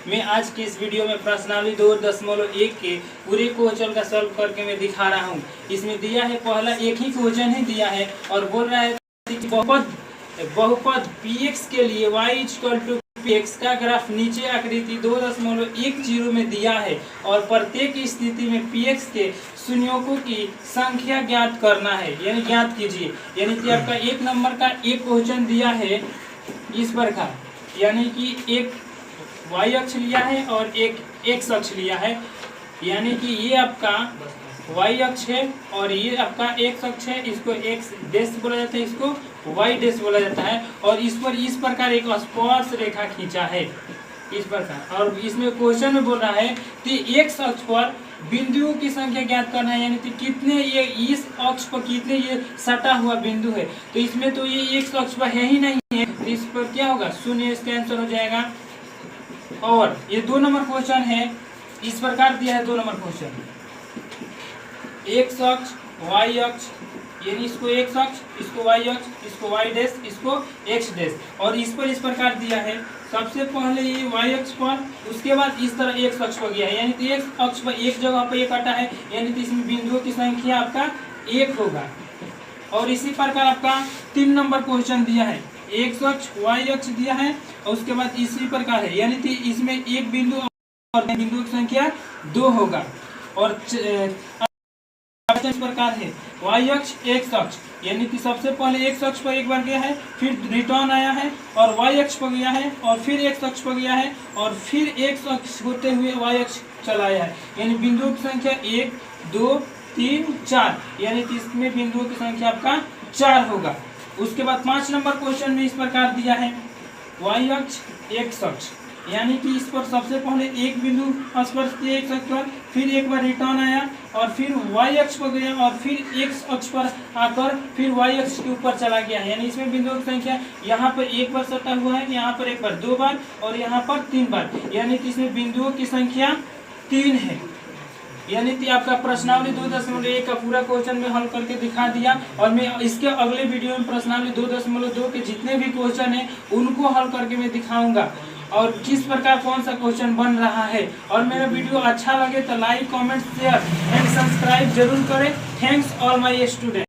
मैं आज की इस वीडियो में प्रश्नावली 2.1 के पूरे क्वेश्चन का सॉल्व करके मैं दिखा रहा हूँ। इसमें दिया है पहला एक ही क्वेश्चन ही दिया है और बोल रहा है कि बहुपद px के लिए y = px का ग्राफ नीचे आकृति 2.10 में दिया है और प्रत्येक स्थिति में px के संयोजकों की संख्या ज्ञात करना है, यानी ज्ञात कीजिए। यानी कि आपका एक नंबर का एक क्वेश्चन दिया है इस प्रकार, यानी कि एक y अक्ष लिया है और एक x अक्ष लिया है, यानी कि ये आपका y अक्ष है और ये आपका x अक्ष है। इसको x डैश बोला जाता है, इसको y डैश बोला जाता है। और इस पर इस प्रकार एक स्पर्श रेखा खींचा है इस प्रकार। और इसमें क्वेश्चन में बोल रहा है कि x अक्ष पर बिंदुओं की संख्या ज्ञात करना है, यानी कि कितने ये इस अक्ष पर कितने ये सटा हुआ बिंदु है। तो इसमें तो ये x अक्ष पर है ही नहीं है, तो इस पर क्या होगा, शून्य, इसका आंसर हो जाएगा। और ये 2 नंबर क्वेश्चन है, इस प्रकार दिया है 2 नंबर क्वेश्चन, x अक्ष y अक्ष, यानी इसको x अक्ष, इसको y अक्ष, इसको y डैश, इसको x डैश। और इस पर इस प्रकार दिया है, सबसे पहले ये y अक्ष पर, उसके बाद इस तरह x अक्ष पर गया है, यानी कि x अक्ष पर एक जगह पर एक कटा है, यानी कि इसमें बिंदुओं की संख्या आपका 1 होगा। और इसी प्रकार आपका 3 नंबर क्वेश्चन दिया है, x अक्ष y अक्ष दिया है और उसके बाद इसी प्रकार है, यानी कि इसमें एक बिंदु और बिंदुओं की संख्या 2 होगा। और इस प्रकार है y अक्ष x अक्ष, यानी कि सबसे पहले x अक्ष पर एक बार गया है, फिर रिटर्न आया है और y अक्ष पर गया है और फिर x अक्ष पर गया है और फिर x अक्ष होते हुए y अक्ष चला आया है, यानी बिंदुओं की संख्या 1 2 3 4, यानी कि इसमें बिंदुओं की संख्या आपका 4 होगा। उसके बाद 5 नंबर क्वेश्चन में इस प्रकार दिया है y अक्ष x अक्ष, यानी कि इस पर सबसे पहले एक बिंदु स्पर्श किया x अक्ष पर, फिर एक बार रिटर्न आया और फिर y अक्ष पर गया और फिर x अक्ष पर आकर फिर y अक्ष के ऊपर चला गया, यानी इसमें बिंदुओं की संख्या यहाँ पर एक बार सटा हुआ है, यहाँ पर एक बार 2 बार और यहाँ पर 3 बार, यानी कि इसमें बिंदुओं की संख्या 3 है। यानी कि आपका प्रश्नावली 2.1 का पूरा क्वेश्चन में हल करके दिखा दिया और मैं इसके अगले वीडियो में प्रश्नावली 2.2 के जितने भी क्वेश्चन हैं उनको हल करके मैं दिखाऊंगा और किस प्रकार कौन सा क्वेश्चन बन रहा है। और मेरा वीडियो अच्छा लगे तो like comment share and subscribe जरूर करें। Thanks all my student.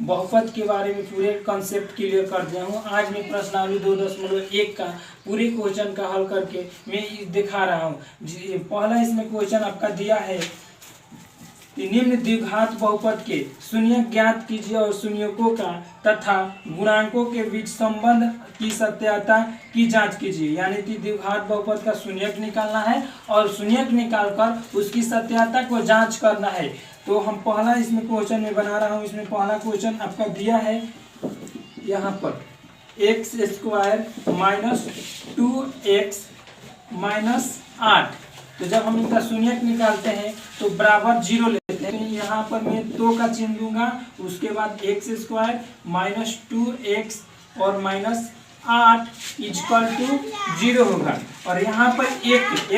बहुपद के बारे में पूरे कॉन्सेप्ट क्लियर कर दिया हूँ। आज मैं प्रश्नावली 2.1 का पूरे क्वेश्चन का हल करके मैं दिखा रहा हूँ। पहला इसमें क्वेश्चन आपका दिया है, निम्न द्विघात बहुपद के शून्यक ज्ञात कीजिए और शून्यकों का तथा गुणांकों के बीच संबंध की सत्यता की जांच कीजिए। यानी कि द्विघात बहुपद का शून्यक निकालना है और शून्यक निकालकर उसकी सत्यता को जांच करना है। तो हम पहला इसमें क्वेश्चन में बना रहा हूँ। इसमें पहला क्वेश्चन आपका दिया है यहाँ पर x² - 2x - 8। तो जब हम इनका शून्यक निकालते हैं तो बराबर 0 लेते हैं। यहाँ पर मैं 2 का चिन्ह दूंगा, उसके बाद x² - 2x और -8 = 0 होगा। और यहाँ पर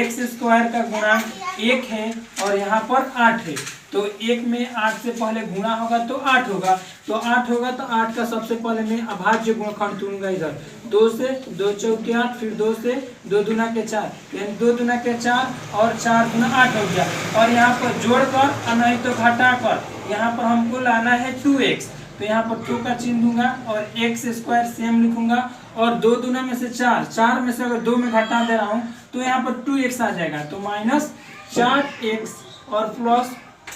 x² का गुणांक 1 है और यहाँ पर 8 है, तो 1 में 8 से पहले गुणा होगा तो 8 होगा। तो 8 होगा तो 8 का सबसे पहले मैं अभाज्य गुणनखंड दूंगा इधर, 2 से 2 चौके 8, फिर 2 से 2 दूना के 4, यानी 2 दूना के 4 और 4 दूना 8 हो गया। और यहाँ पर जोड़कर और नहीं तो घटाकर यहाँ पर हमको लाना है 2x, तो यहाँ पर 2 का चिन्ह दूंगा और x² सेम लिखूंगा और 2 दूना में से 4, 4 में से अगर 2 में घटा दे रहा हूँ तो यहाँ पर 2x आ जाएगा। तो -4x और प्लस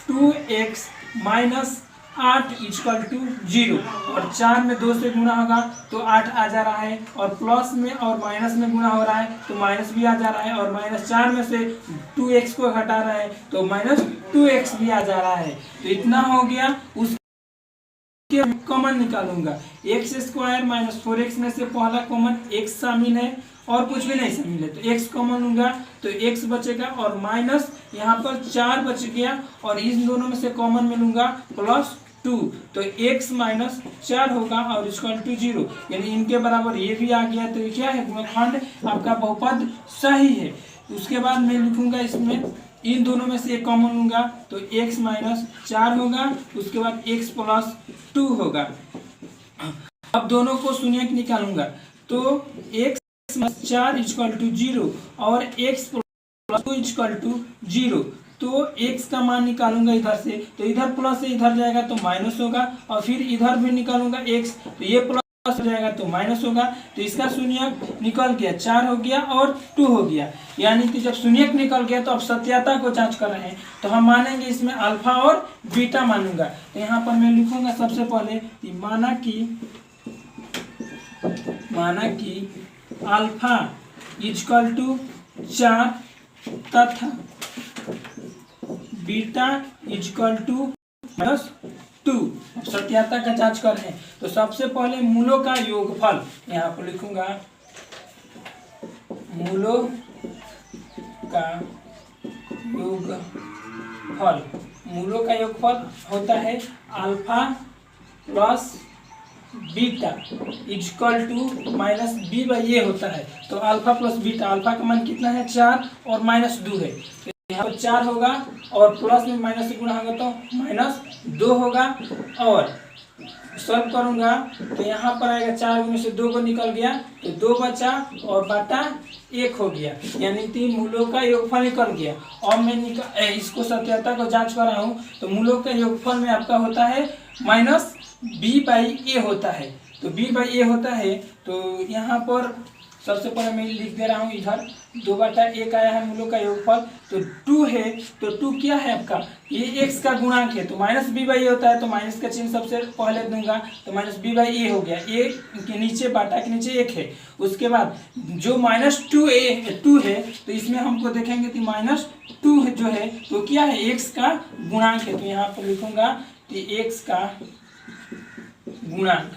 2x - 8 = 0। और 4 में 2 से गुणा होगा तो 8 आ जा रहा है और प्लस में और माइनस में गुणा हो रहा है तो माइनस भी आ जा रहा है और -4 में से 2x को घटा रहा है तो -2x भी आ जा रहा है। तो इतना हो गया। उसके कॉमन निकालूंगा, x² - 4x में से पहला कॉमन x शामिल है और कुछ भी नहीं शामिल है, तो x कॉमन लूंगा तो x बचेगा और माइनस यहाँ पर 4 बच गया और इन दोनों में से कॉमन में लूंगा +2, तो x - 4 होगा और = 0, यानी इनके बराबर ये भी आ गया। तो क्या है, गुणनखंड आपका बहुपद सही है। उसके बाद मैं लिखूंगा इसमें इन दोनों में से एक कॉमन लूंगा तो x - 4 होगा, उसके बाद x + 2 होगा। अब दोनों को शून्यक निकालूंगा तो x 4 इक्वल टू 0 और x प्लस 2 इक्वल टू 0। तो x का मान निकालूंगा इधर से, तो इधर प्लस से इधर जाएगा तो माइनस होगा, और फिर इधर भी निकालूंगा x, तो ये प्लस हो जाएगा तो माइनस होगा। तो इसका शून्यक निकल गया 4 हो गया और 2 हो गया। यानी कि जब शून्यक निकल गया तो अब सत्यता को जांच कर रहे हैं, तो हम मानेंगे इसमें अल्फा और बीटा मानूंगा। तो यहाँ पर मैं लिखूंगा सबसे पहले माना कि अल्फा इक्वल टू 4 तथा बीटा इक्वल टू -2। सत्यता का जांच कर रहे हैं, तो सबसे पहले मूलों का योगफल यहाँ पर लिखूंगा। मूलों का योगफल होता है alpha plus beta equal to -b/a होता है। तो अल्फा प्लस बीटा, अल्फा का मान कितना है 4 और -2 है, तो यहाँ पर 4 होगा और प्लस में माइनस से गुणा होगा तो -2 होगा। और सॉल्व करूंगा तो यहाँ पर आएगा 4 में से 2 को निकल गया तो 2 बचा और बटा 1 हो गया, यानी 3 मूलों का योगफल निकल गया। और मैं इसको सत्यता को जांच कर रहा हूँ, तो मूलों का योगफल में आपका होता है -b/a होता है। तो b/a होता है, तो यहाँ पर सबसे पहले मैं लिख दे रहा हूँ, इधर 2/1 आया है मूलों का योगफल। तो 2 है, तो 2 क्या है आपका, ये x का गुणांक है, तो -b/a होता है, तो माइनस का चिन्ह सबसे पहले दूंगा, तो -b/a हो गया। a के नीचे बाटा के नीचे 1 है। उसके बाद जो -2 है, तो इसमें हमको देखेंगे कि -2 जो है तो क्या है, x का गुणांक है। तो यहाँ पर लिखूंगा कि x का गुणांक।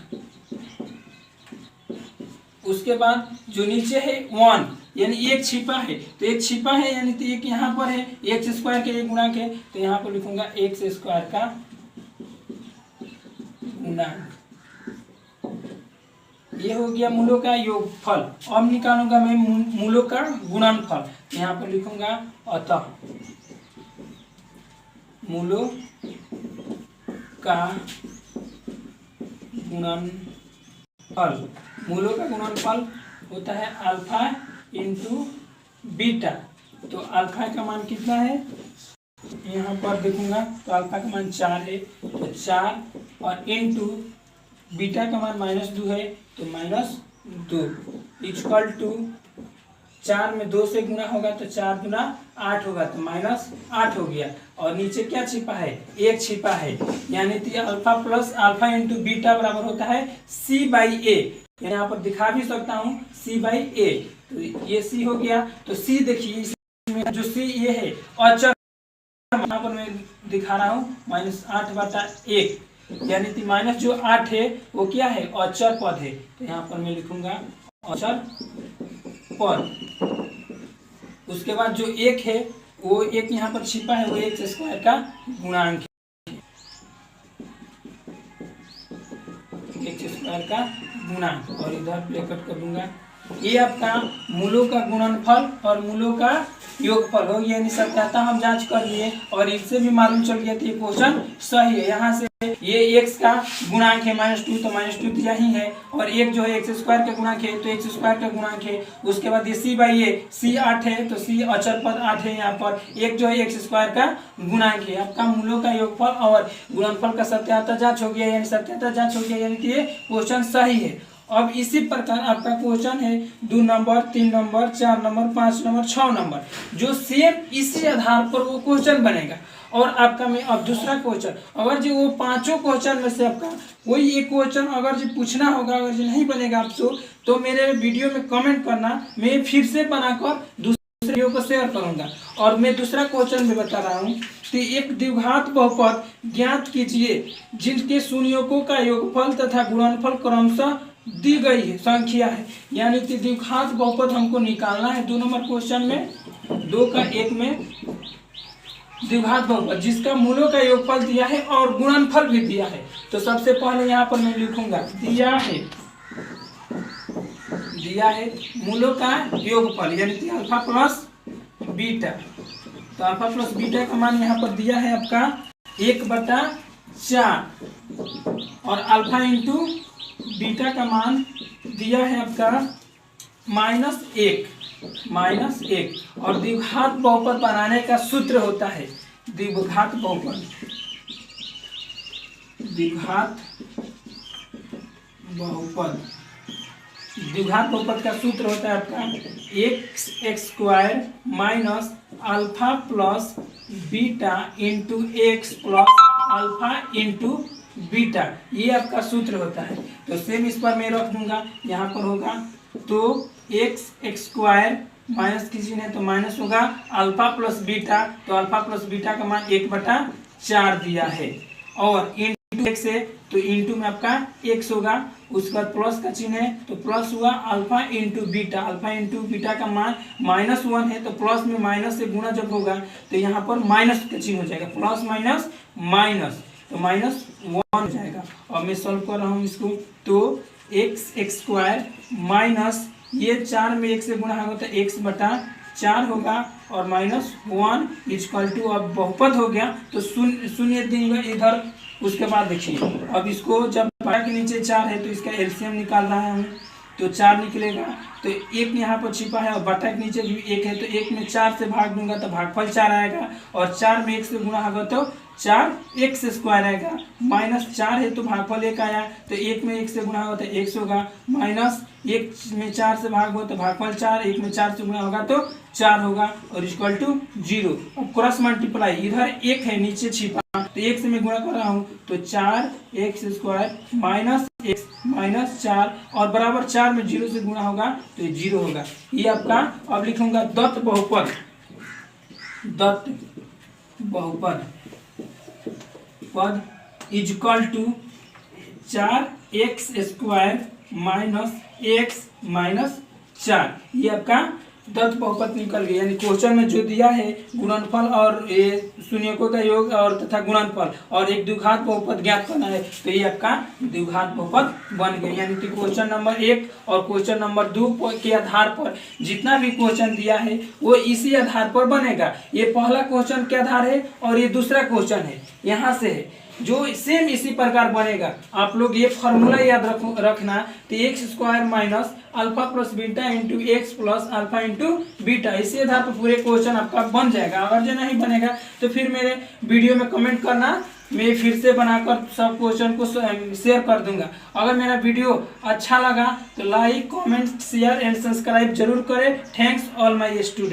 उसके बाद जो नीचे है 1, यानी 1 छिपा है, तो 1 छिपा है यानी तो 1 यहाँ पर है, x² का एक गुणांक है, तो यहाँ पर लिखूंगा x² का गुणांक। ये हो गया मूलों का योगफल। अब निकालूंगा मैं मूलों का गुणनफल। यहाँ पर लिखूंगा अतः मूलों का गुणनफल। मूलों का गुणनफल होता है अल्फा इंटू बीटा। तो अल्फा का मान कितना है, यहाँ पर देखूंगा तो अल्फा का मान 4 है, तो 4 और इंटू बीटा का मान -2 है, तो -2 इक्वल टू 4 में 2 से गुना होगा तो 4 गुना 8 होगा, तो -8 हो गया। और नीचे क्या छिपा है, 1 छिपा है, यानी कि अल्फा इंटू बीटा बराबर होता है c/a। यहाँ पर दिखा भी सकता हूँ c/a। तो ये c हो गया, तो c देखिए इसमें जो c ये है अचर, यहाँ पर मैं दिखा रहा हूँ -8/1, यानी कि माइनस जो 8 है वो क्या है, अचर पद है। तो यहाँ पर मैं लिखूंगा अचर पद। उसके बाद जो 1 है वो 1 यहाँ पर छिपा है, वो x² का गुणांक है, x² का गुणांक। और इधर ब्रैकेट कर दूंगा। ये आपका मूलों का गुणनफल और मूलों का योगफल हो गया, यानी सत्यता हम जांच कर लिए और इससे भी मालूम चल गया कि ये क्वेश्चन सही है। यहाँ से ये x का गुणांक है -2, तो -2 दिया ही है, और 1 जो है x² का गुणांक है, तो x² का गुणांक है। उसके बाद ये c/a, c 8 है, तो c अचर पद 8 है। यहाँ पर 1 जो है x² का गुणांक है। आपका मूलों का योगफल और गुणनफल का सत्यता जांच हो गया, यानी सत्यता जांच हो गया, यानी कि ये क्वेश्चन सही है। अब इसी प्रकार आपका क्वेश्चन है 2 number, 3 number, 4 number, 5 number, 6 number, जो सेम इसी आधार पर वो क्वेश्चन बनेगा। और आपका में अब दूसरा क्वेश्चन, अगर जो वो 5 क्वेश्चन में से आपका कोई एक क्वेश्चन अगर जो पूछना होगा, अगर जो नहीं बनेगा आपसे, तो मेरे वीडियो में कमेंट करना, मैं फिर से बनाकर दूसरे वीडियो को शेयर करूंगा। और मैं दूसरा क्वेश्चन भी बता रहा हूँ कि एक द्विघात बहुपद ज्ञात कीजिए जिनके शून्यों का योगफल तथा गुणनफल क्रमशः दी गई है संख्या है। यानी कि द्विघात बहुपद हमको निकालना है 2 नंबर क्वेश्चन में, 2 का 1 में द्विघात बहुपद जिसका मूलों का योगफल दिया है और गुणनफल भी दिया है। तो सबसे पहले यहाँ पर मैं लिखूंगा दिया है मूलों का योगफल, यानी कि अल्फा प्लस बीटा। तो अल्फा प्लस बीटा का मान यहाँ पर दिया है आपका 1/4, और अल्फा इंटू बीटा का मान दिया है आपका -1 और द्विघात बहुपद बनाने का सूत्र होता है द्विघात बहुपद का सूत्र होता है आपका x² minus alpha plus beta into x plus alpha into beta, ये आपका सूत्र होता है। तो सेम इस पर मैं रख दूंगा, यहाँ पर होगा तो x² माइनस किसी ने तो माइनस होगा अल्फा प्लस बीटा, तो अल्फा प्लस बीटा का मान 1/4 दिया है और इंटू एक्स है तो इंटू में आपका x होगा, उसके बाद प्लस का चिन्ह है तो प्लस हुआ अल्फा इंटू बीटा का मान -1 है, तो प्लस में माइनस से गुणा जब होगा तो यहाँ पर माइनस का चिन्ह हो जाएगा, प्लस माइनस माइनस तो -1 हो जाएगा। और मैं सॉल्व कर रहा हूँ इसको, तो x² माइनस ये 4 में 1 से गुणा होगा तो x/4 होगा और -1 इक्वल टू, अब बहुपद हो गया तो शून्य देंगे इधर। उसके बाद देखिए अब इसको जब बटा के नीचे 4 है तो इसका एलसीएम निकाल रहा है तो 4 निकलेगा, तो 1 यहाँ पर छिपा है और बटा के नीचे भी 1 है तो 1 में 4 से भाग दूंगा तो भागफल 4 आएगा और 4 में 1 से गुणा होगा तो 4x² आएगा, -4 है तो भागफल 1 आया, तो 1 में 1 से गुणा होगा तो x होगा, -1 में 4 से भाग हो तो भागफल 4, 1 में 4 से गुणा होगा तो 4 होगा और इक्वल टू 0। अब क्रॉस मल्टीप्लाई, इधर 1 है नीचे छिपा तो 1 से मैं गुणा कर रहा हूँ तो 4x² माइनस x माइनस 4 और बराबर 4 में 0 से गुणा होगा तो 0 होगा। ये आपका, अब लिखूंगा दत्त बहुपद पद equal to 4x² minus x minus 4, ये आपका दत्त बहुपद निकल गया। यानी क्वेश्चन में जो दिया है गुणनफल और ये शून्यकों का योग और तथा गुणनफल और एक द्विघात बहुपद ज्ञात करना है, तो ये आपका द्विघात बहुपद बन गया। यानी कि क्वेश्चन नंबर 1 और क्वेश्चन नंबर 2 के आधार पर जितना भी क्वेश्चन दिया है वो इसी आधार पर बनेगा। ये पहला क्वेश्चन के आधार है और ये दूसरा क्वेश्चन है, यहाँ से है जो सेम इसी प्रकार बनेगा। आप लोग ये फॉर्मूला याद रखना, तो x² minus alpha plus beta into x plus alpha into beta, इसी आधार पर पूरे क्वेश्चन आपका बन जाएगा। अगर जो नहीं बनेगा तो फिर मेरे वीडियो में कमेंट करना, मैं फिर से बनाकर सब क्वेश्चन को शेयर कर दूंगा। अगर मेरा वीडियो अच्छा लगा तो like comment share and subscribe जरूर करें। Thanks all my student.